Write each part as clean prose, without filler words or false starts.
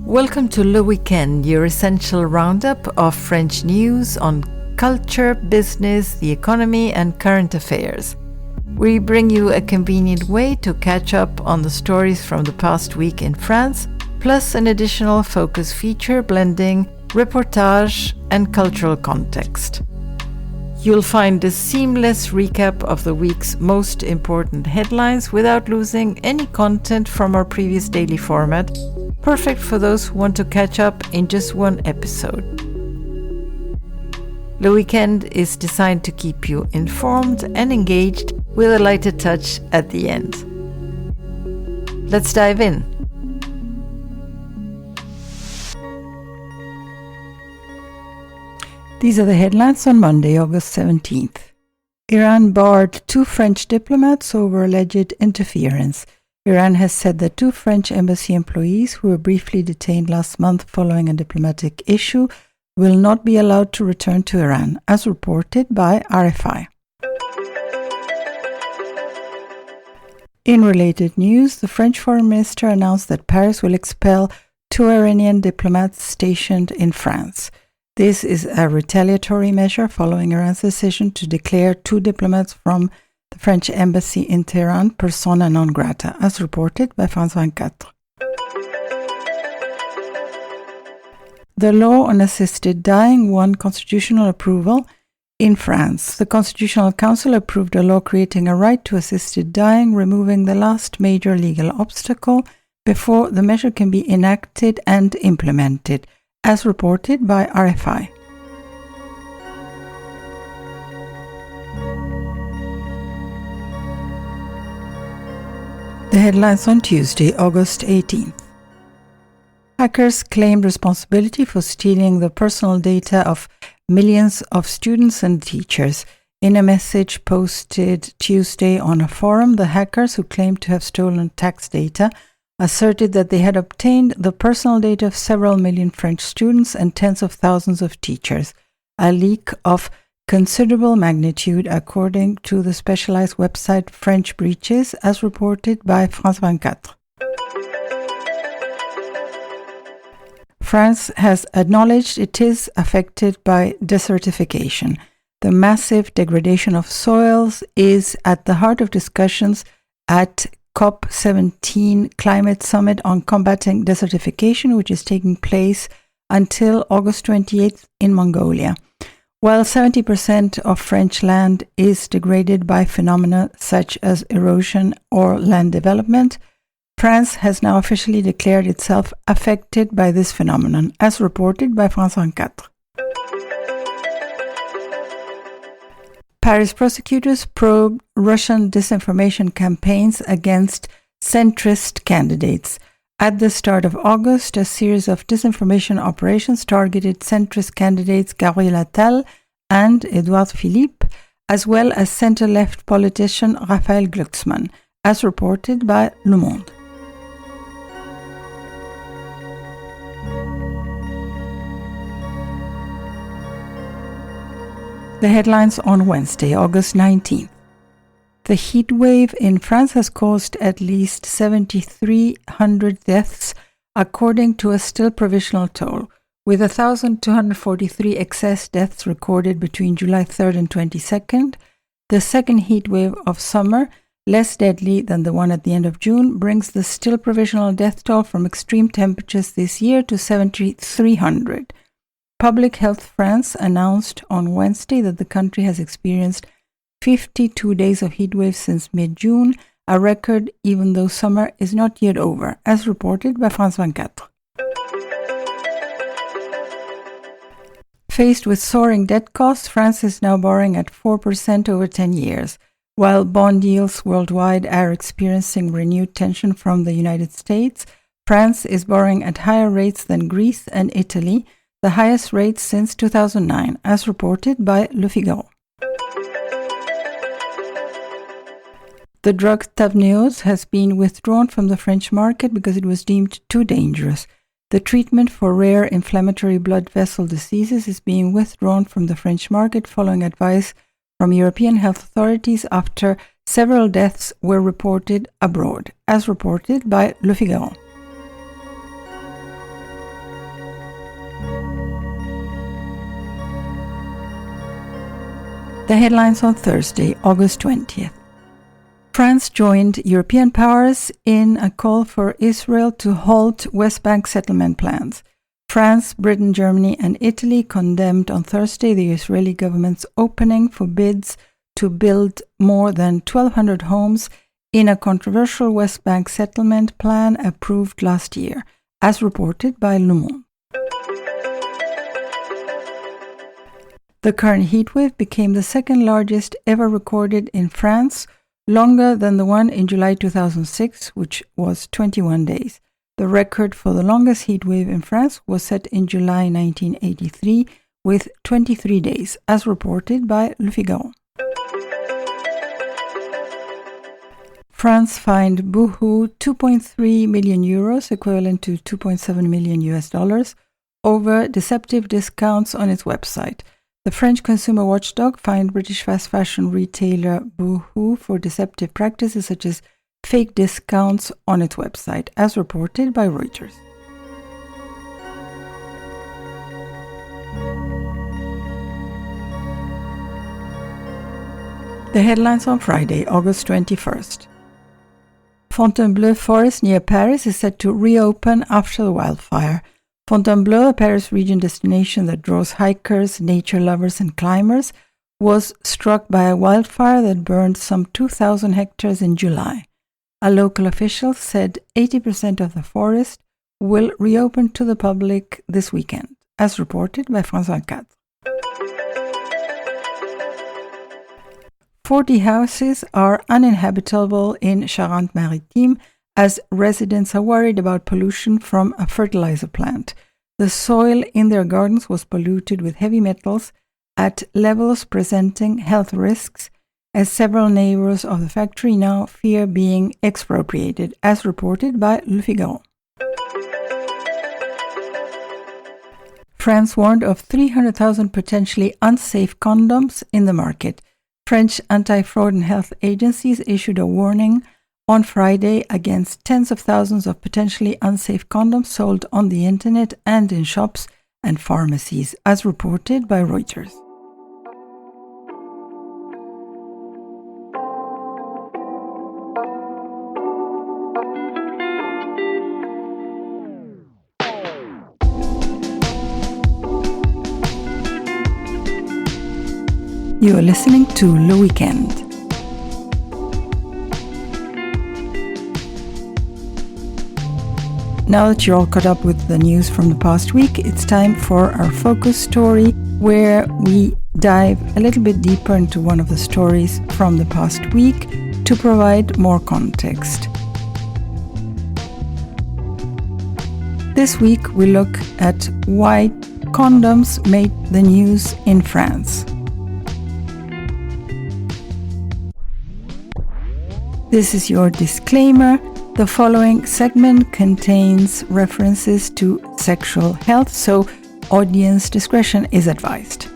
Welcome to Le Weekend, your essential roundup of French news on culture, business, the economy, and current affairs. We bring you a convenient way to catch up on the stories from the past week in France, plus an additional focus feature blending reportage and cultural context. You'll find a seamless recap of the week's most important headlines without losing any content from our previous daily format, perfect for those who want to catch up in just one episode. Le Weekend is designed to keep you informed and engaged with a lighter touch at the end. Let's dive in. These are the headlines on Monday, August 17th. Iran barred 2 French diplomats over alleged interference. Iran has said that 2 French embassy employees who were briefly detained last month following a diplomatic issue will not be allowed to return to Iran, as reported by RFI. In related news, the French Foreign Minister announced that Paris will expel 2 Iranian diplomats stationed in France. This is a retaliatory measure following Iran's decision to declare 2 diplomats from the French embassy in Tehran persona non grata, as reported by France 24. The law on assisted dying won constitutional approval in France. The Constitutional Council approved a law creating a right to assisted dying, removing the last major legal obstacle before the measure can be enacted and implemented, as reported by RFI. The headlines on Tuesday, August 18th. Hackers claimed responsibility for stealing the personal data of millions of students and teachers. In a message posted Tuesday on a forum, the hackers, who claimed to have stolen tax data, asserted that they had obtained the personal data of several million French students and tens of thousands of teachers, a leak of considerable magnitude, according to the specialized website French Breaches, as reported by France 24. France has acknowledged it is affected by desertification. The massive degradation of soils is at the heart of discussions at COP17 Climate Summit on Combating Desertification, which is taking place until August 28th in Mongolia. While 70% of French land is degraded by phenomena such as erosion or land development, France has now officially declared itself affected by this phenomenon, as reported by France 24. Paris prosecutors probe Russian disinformation campaigns against centrist candidates. At the start of August, a series of disinformation operations targeted centrist candidates Gabriel Attal and Edouard Philippe, as well as center-left politician Raphael Glucksmann, as reported by Le Monde. The headlines on Wednesday, August 19th. The heat wave in France has caused at least 7,300 deaths, according to a still provisional toll, with 1,243 excess deaths recorded between July 3rd and 22nd. The second heat wave of summer, less deadly than the one at the end of June, brings the still provisional death toll from extreme temperatures this year to 7,300. Public Health France announced on Wednesday that the country has experienced 52 days of heat waves since mid-June, a record even though summer is not yet over, as reported by France 24. Faced with soaring debt costs, France is now borrowing at 4% over 10 years. While bond yields worldwide are experiencing renewed tension from the United States, France is borrowing at higher rates than Greece and Italy, the highest rates since 2009, as reported by Le Figaro. The drug Tavneos has been withdrawn from the French market because it was deemed too dangerous. The treatment for rare inflammatory blood vessel diseases is being withdrawn from the French market following advice from European health authorities after several deaths were reported abroad, as reported by Le Figaro. The headlines on Thursday, August 20th. France joined European powers in a call for Israel to halt West Bank settlement plans. France, Britain, Germany, and Italy condemned on Thursday the Israeli government's opening for bids to build more than 1,200 homes in a controversial West Bank settlement plan approved last year, as reported by Le Monde. The current heatwave became the second largest ever recorded in France, longer than the one in July 2006, which was 21 days. The record for the longest heatwave in France was set in July 1983 with 23 days, as reported by Le Figaro. France fined Boohoo 2.3 million euros, equivalent to $2.7 million, over deceptive discounts on its website. The French consumer watchdog fined British fast fashion retailer Boohoo for deceptive practices such as fake discounts on its website, as reported by Reuters. The headlines on Friday, August 21st. Fontainebleau Forest near Paris is set to reopen after the wildfire. Fontainebleau, a Paris region destination that draws hikers, nature lovers, and climbers, was struck by a wildfire that burned some 2,000 hectares in July. A local official said 80% of the forest will reopen to the public this weekend, as reported by France 24. 40 houses are uninhabitable in Charente-Maritime as residents are worried about pollution from a fertilizer plant. The soil in their gardens was polluted with heavy metals at levels presenting health risks, as several neighbors of the factory now fear being expropriated, as reported by Le Figaro. France warned of 300,000 potentially unsafe condoms in the market. French anti-fraud and health agencies issued a warning on Friday against tens of thousands of potentially unsafe condoms sold on the internet and in shops and pharmacies, as reported by Reuters. You are listening to Le Weekend. Now that you're all caught up with the news from the past week, it's time for our focus story, where we dive a little bit deeper into one of the stories from the past week to provide more context. This week we look at why condoms made the news in France. This is your disclaimer. The following segment contains references to sexual health, so audience discretion is advised.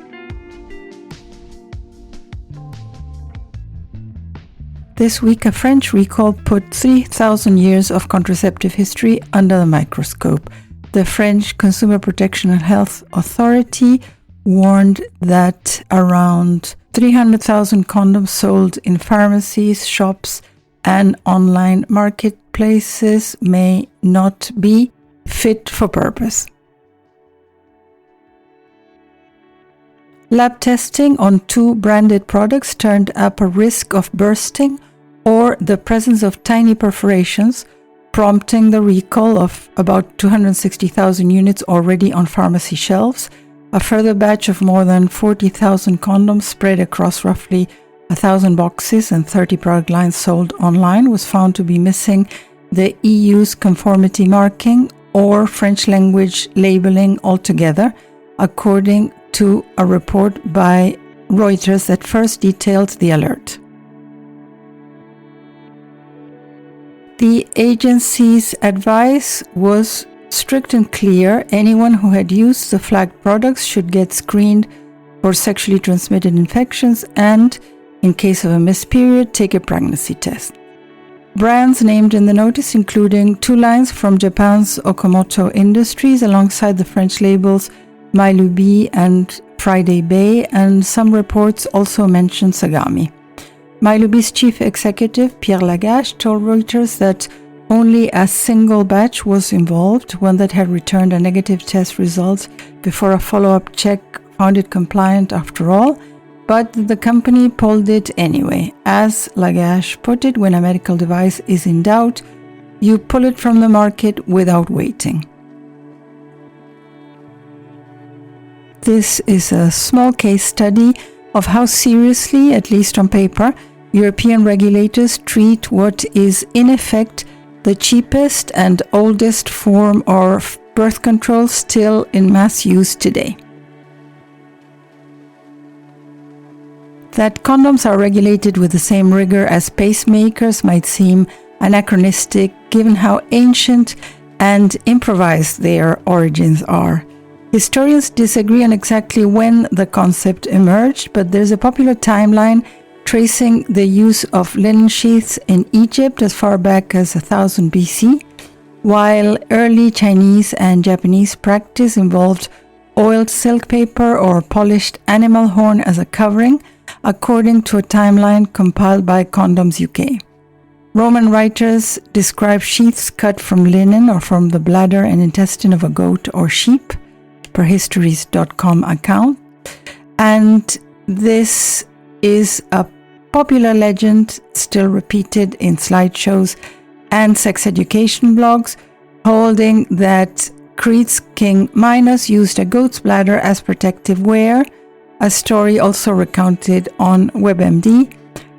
This week, a French recall put 3,000 years of contraceptive history under the microscope. The French Consumer Protection and Health Authority warned that around 300,000 condoms sold in pharmacies, shops, and online marketplaces may not be fit for purpose. Lab testing on 2 branded products turned up a risk of bursting or the presence of tiny perforations, prompting the recall of about 260,000 units already on pharmacy shelves. A further batch of more than 40,000 condoms spread across roughly 1,000 boxes and 30 product lines sold online was found to be missing the EU's conformity marking or French language labeling altogether, according to a report by Reuters that first detailed the alert. The agency's advice was strict and clear. Anyone who had used the flagged products should get screened for sexually transmitted infections and, in case of a missed period, take a pregnancy test. Brands named in the notice including 2 lines from Japan's Okamoto Industries alongside the French labels Mylubi and Friday Bay, and some reports also mention Sagami. Mylubi's chief executive, Pierre Lagache, told Reuters that only a single batch was involved, one that had returned a negative test result before a follow-up check found it compliant after all, but the company pulled it anyway. As Lagache put it, when a medical device is in doubt, you pull it from the market without waiting. This is a small case study of how seriously, at least on paper, European regulators treat what is in effect the cheapest and oldest form of birth control still in mass use today. That condoms are regulated with the same rigor as pacemakers might seem anachronistic given how ancient and improvised their origins are. Historians disagree on exactly when the concept emerged, but there's a popular timeline tracing the use of linen sheaths in Egypt as far back as 1000 BC, while early Chinese and Japanese practice involved oiled silk paper or polished animal horn as a covering, according to a timeline compiled by Condoms UK. Roman writers describe sheaths cut from linen or from the bladder and intestine of a goat or sheep, per histories.com account, and this is a popular legend still repeated in slideshows and sex education blogs, holding that Crete's King Minos used a goat's bladder as protective wear, a story also recounted on WebMD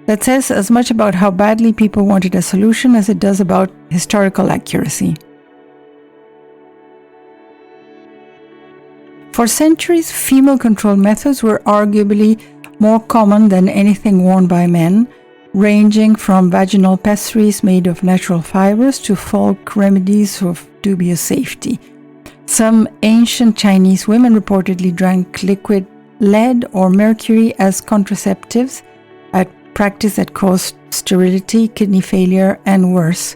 that says as much about how badly people wanted a solution as it does about historical accuracy. For centuries, female-controlled methods were arguably more common than anything worn by men, ranging from vaginal pessaries made of natural fibers to folk remedies of dubious safety. Some ancient Chinese women reportedly drank liquid lead or mercury as contraceptives, a practice that caused sterility, kidney failure, and worse.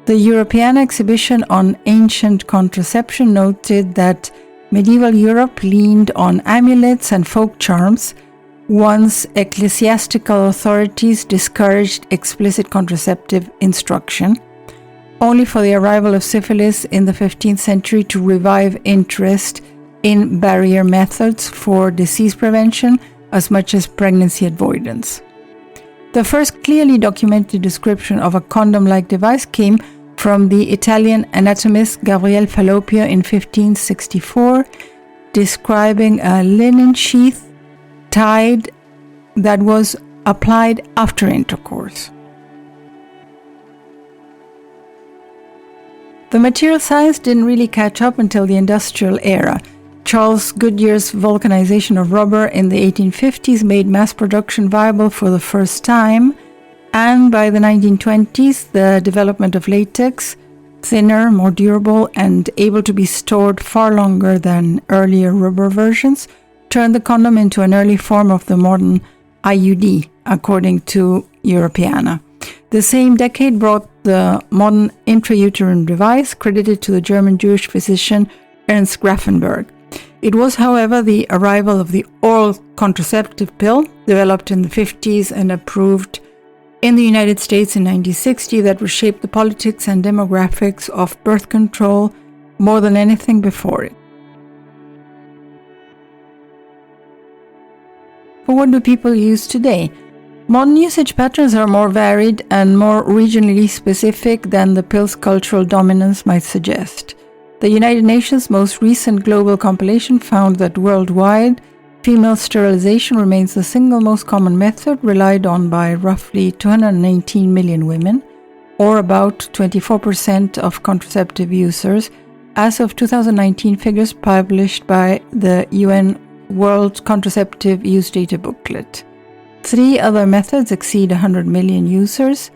The European exhibition on ancient contraception noted that medieval Europe leaned on amulets and folk charms, once ecclesiastical authorities discouraged explicit contraceptive instruction, only for the arrival of syphilis in the 15th century to revive interest in barrier methods for disease prevention as much as pregnancy avoidance. The first clearly documented description of a condom-like device came from the Italian anatomist Gabriele Falloppio in 1564, describing a linen sheath tied that was applied after intercourse. The material science didn't really catch up until the industrial era. Charles Goodyear's vulcanization of rubber in the 1850s made mass production viable for the first time, and by the 1920s, the development of latex, thinner, more durable, and able to be stored far longer than earlier rubber versions, turned the condom into an early form of the modern IUD, according to Europeana. The same decade brought the modern intrauterine device, credited to the German Jewish physician Ernst Grafenberg. It was, however, the arrival of the oral contraceptive pill, developed in the 50s and approved in the United States in 1960, that reshaped the politics and demographics of birth control more than anything before it. But what do people use today? Modern usage patterns are more varied and more regionally specific than the pill's cultural dominance might suggest. The United Nations' most recent global compilation found that worldwide, female sterilization remains the single most common method relied on by roughly 219 million women, or about 24% of contraceptive users, as of 2019 figures published by the UN World Contraceptive Use Data Booklet. 3 other methods exceed 100 million users: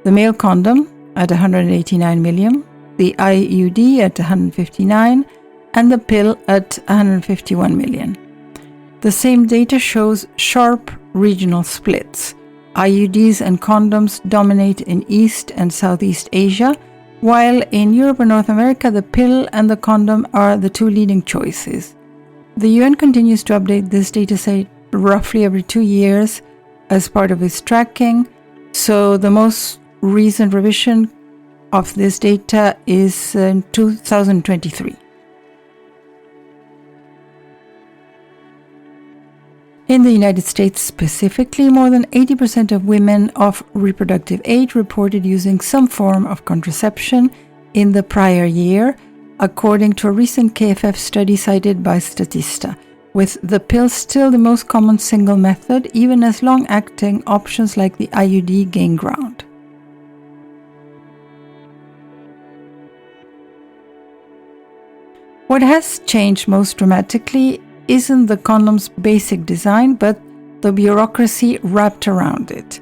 the male condom at 189 million, the IUD at 159, and the pill at 151 million. The same data shows sharp regional splits. IUDs and condoms dominate in East and Southeast Asia, while in Europe and North America, the pill and the condom are the 2 leading choices. The UN continues to update this dataset roughly every 2 years as part of its tracking. So the most recent revision of this data is in 2023. In the United States specifically, more than 80% of women of reproductive age reported using some form of contraception in the prior year, according to a recent KFF study cited by Statista, with the pill still the most common single method, even as long-acting options like the IUD gain ground. What has changed most dramatically isn't the condom's basic design, but the bureaucracy wrapped around it.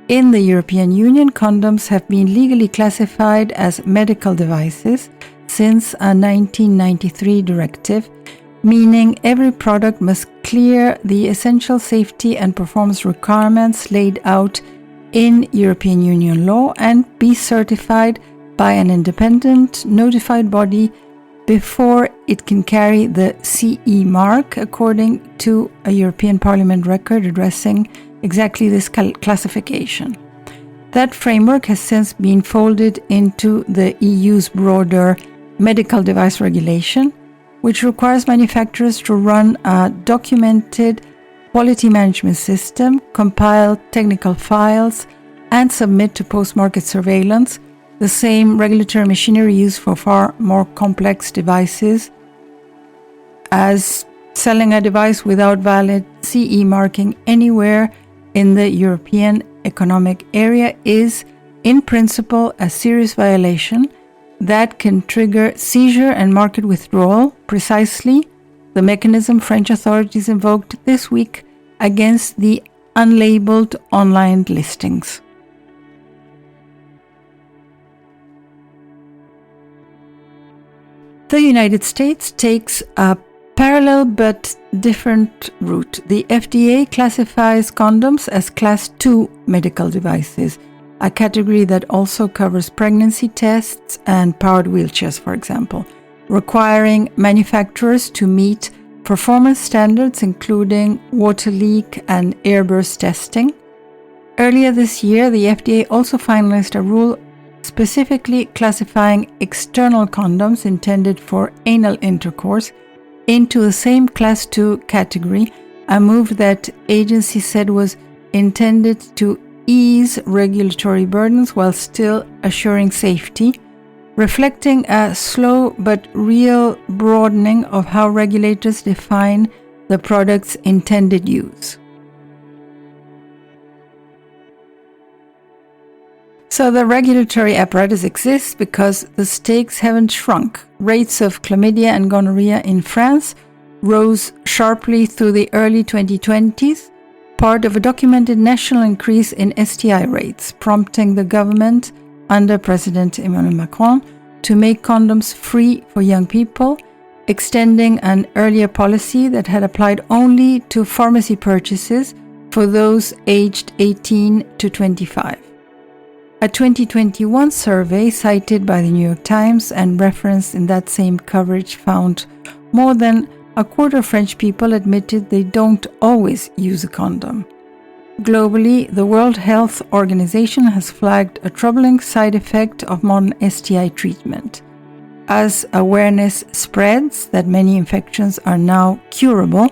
In the European Union, condoms have been legally classified as medical devices since a 1993 directive, meaning every product must clear the essential safety and performance requirements laid out in European Union law and be certified by an independent notified body before it can carry the CE mark, according to a European Parliament record addressing exactly this classification. That framework has since been folded into the EU's broader medical device regulation, which requires manufacturers to run a documented quality management system, compile technical files, and submit to post-market surveillance the same regulatory machinery used for far more complex devices, as selling a device without valid CE marking anywhere in the European Economic Area is, in principle, a serious violation that can trigger seizure and market withdrawal, precisely the mechanism French authorities invoked this week against the unlabeled online listings. The United States takes a parallel but different route. The FDA classifies condoms as Class 2 medical devices, a category that also covers pregnancy tests and powered wheelchairs, for example, requiring manufacturers to meet performance standards including water leak and airburst testing. Earlier this year, the FDA also finalized a rule specifically classifying external condoms intended for anal intercourse into the same Class 2 category, a move that agency said was intended to ease regulatory burdens while still assuring safety, reflecting a slow but real broadening of how regulators define the product's intended use. So the regulatory apparatus exists because the stakes haven't shrunk. Rates of chlamydia and gonorrhea in France rose sharply through the early 2020s, part of a documented national increase in STI rates, prompting the government under President Emmanuel Macron to make condoms free for young people, extending an earlier policy that had applied only to pharmacy purchases for those aged 18 to 25. A 2021 survey cited by the New York Times and referenced in that same coverage found more than a quarter of French people admitted they don't always use a condom. Globally, the World Health Organization has flagged a troubling side effect of modern STI treatment. As awareness spreads that many infections are now curable,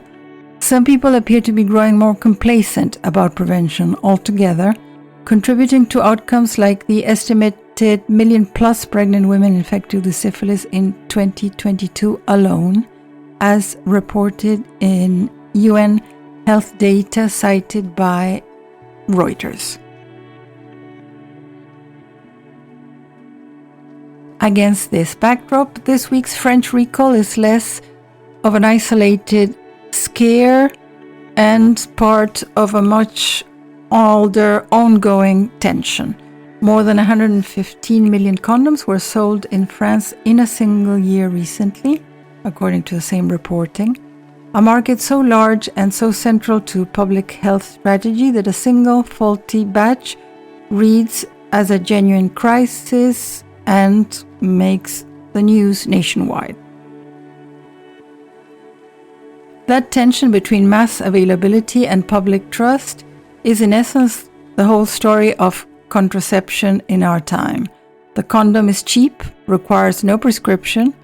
some people appear to be growing more complacent about prevention altogether, contributing to outcomes like the estimated million-plus pregnant women infected with syphilis in 2022 alone, as reported in UN health data cited by Reuters. Against this backdrop, this week's French recall is less of an isolated scare and part of a much older, ongoing tension. More than 115 million condoms were sold in France in a single year recently, according to the same reporting. A market so large and so central to public health strategy that a single faulty batch reads as a genuine crisis and makes the news nationwide. That tension between mass availability and public trust is in essence the whole story of contraception in our time. The condom is cheap, requires no prescription,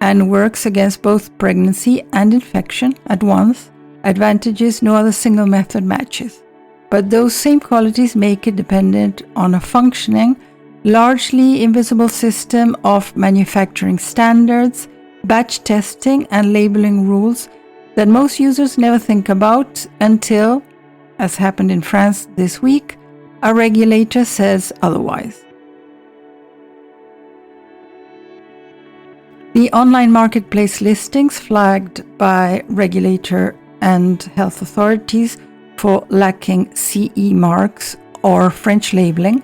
and works against both pregnancy and infection at once, advantages no other single method matches. But those same qualities make it dependent on a functioning, largely invisible system of manufacturing standards, batch testing, and labeling rules that most users never think about until, as happened in France this week, a regulator says otherwise. The online marketplace listings flagged by regulator and health authorities for lacking CE marks or French labeling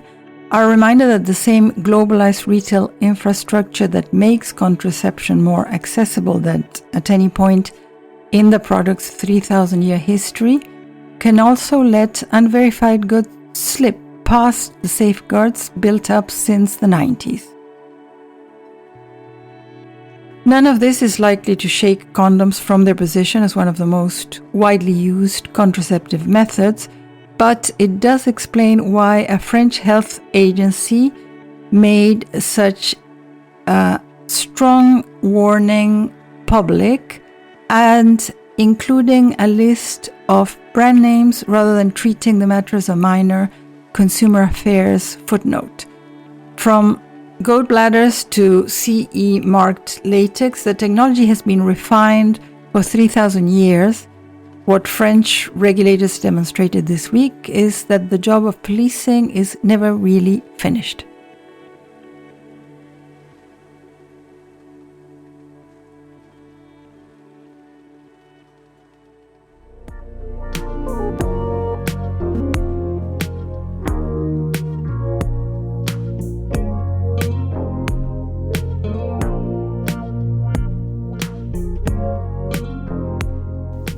are a reminder that the same globalized retail infrastructure that makes contraception more accessible than at any point in the product's 3,000-year history can also let unverified goods slip past the safeguards built up since the 90s. None of this is likely to shake condoms from their position as one of the most widely used contraceptive methods, but it does explain why a French health agency made such a strong warning public and including a list of brand names rather than treating the matter as a minor consumer affairs footnote. From goat bladders to CE marked latex, the technology has been refined for 3,000 years. What French regulators demonstrated this week is that the job of policing is never really finished.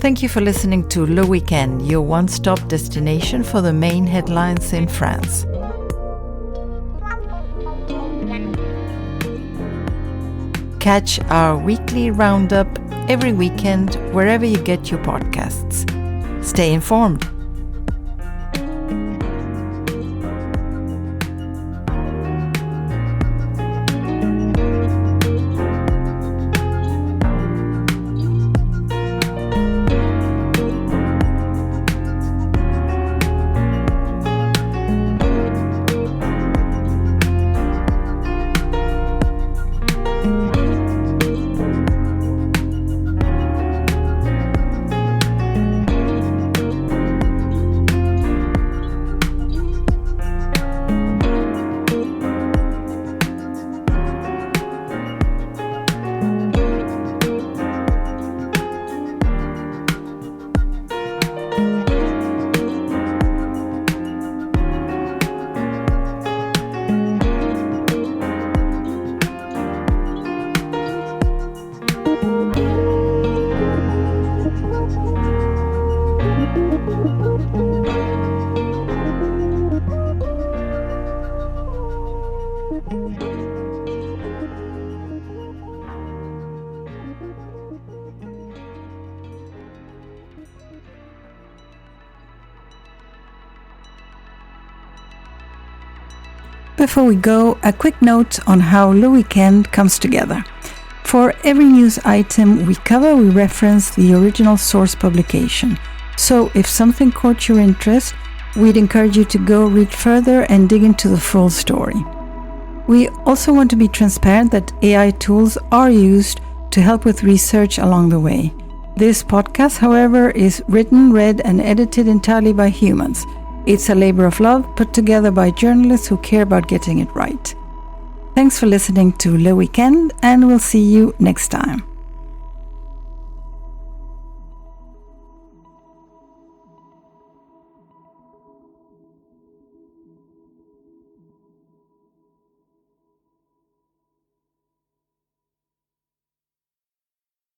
Thank you for listening to Le Weekend, your one-stop destination for the main headlines in France. Catch our weekly roundup every weekend wherever you get your podcasts. Stay informed. Before we go, a quick note on how Le Weekend comes together. For every news item we cover, we reference the original source publication. So if something caught your interest, we'd encourage you to go read further and dig into the full story. We also want to be transparent that AI tools are used to help with research along the way. This podcast, however, is written, read, and edited entirely by humans. It's a labor of love put together by journalists who care about getting it right. Thanks for listening to Le Weekend, and we'll see you next time.